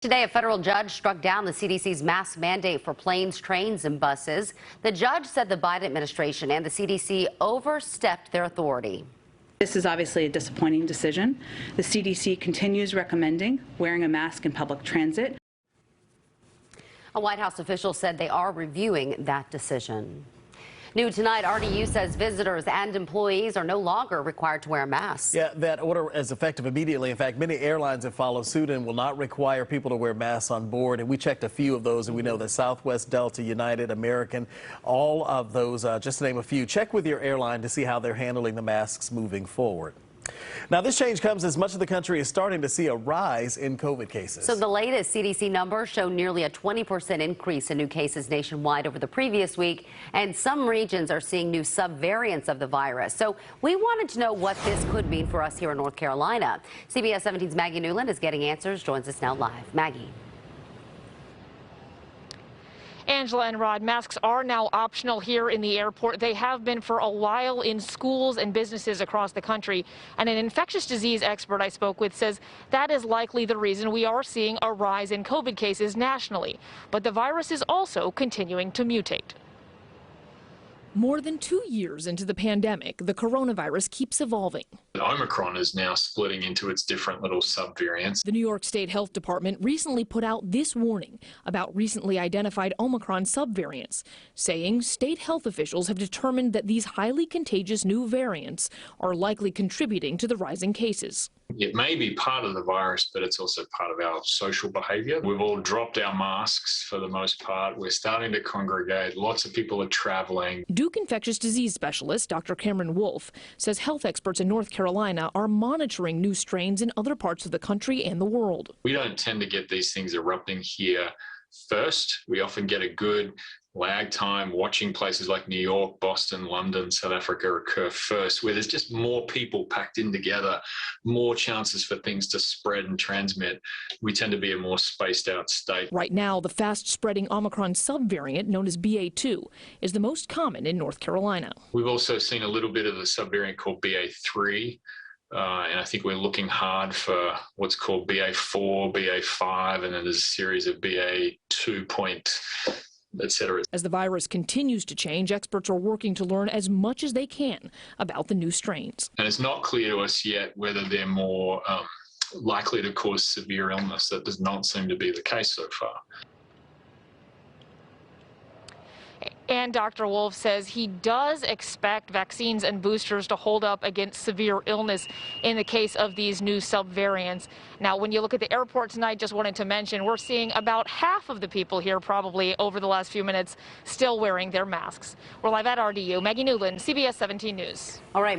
Today, a federal judge struck down the CDC's mask mandate for planes, trains, and buses. The judge said the Biden administration and the CDC overstepped their authority. This is obviously a disappointing decision. The CDC continues recommending wearing a mask in public transit. A White House official said they are reviewing that decision. New tonight, RDU says visitors and employees are no longer required to wear masks. Yeah, that order is effective immediately. In fact, many airlines have followed suit and will not require people to wear masks on board. And we checked a few of those, and we know that Southwest, Delta, United, American, all of those, just to name a few. Check with your airline to see how they're handling the masks moving forward. Now, this change comes as much of the country is starting to see a rise in COVID cases. So the latest CDC numbers show nearly a 20% increase in new cases nationwide over the previous week, and some regions are seeing new subvariants of the virus. So we wanted to know what this could mean for us here in North Carolina. CBS 17's Maggie Newland is getting answers, joins us now live. Maggie. Angela and Rod, masks are now optional here in the airport. They have been for a while in schools and businesses across the country. And an infectious disease expert I spoke with says that is likely the reason we are seeing a rise in COVID cases nationally. But the virus is also continuing to mutate. More than 2 years into the pandemic, the coronavirus keeps evolving. Omicron is now splitting into its different little subvariants. The New York State Health Department recently put out this warning about recently identified Omicron subvariants, saying state health officials have determined that these highly contagious new variants are likely contributing to the rising cases. It may be part of the virus, but it's also part of our social behavior. We've all dropped our masks for the most part. We're starting to congregate. Lots of people are traveling. Duke infectious disease specialist Dr. Cameron Wolfe says health experts in North Carolina are monitoring new strains in other parts of the country and the world. We don't tend to get these things erupting here first. We often get a good lag time watching places like New York, Boston, London, South Africa occur first, where there's just more people packed in together, more chances for things to spread and transmit. We tend to be a more spaced out state. Right now, the fast spreading Omicron subvariant known as BA2 is the most common in North Carolina. We've also seen a little bit of the subvariant called BA3. And I think we're looking hard for what's called BA4, BA5, and then there's a series of BA2 etc. As the virus continues to change, experts are working to learn as much as they can about the new strains. And it's not clear to us yet whether they're more likely to cause severe illness. That does not seem to be the case so far. And Dr. Wolfe says he does expect vaccines and boosters to hold up against severe illness in the case of these new subvariants. Now, when you look at the airport tonight, just wanted to mention, we're seeing about half of the people here probably over the last few minutes still wearing their masks. We're live at RDU. Maggie Newland, CBS 17 News. All right.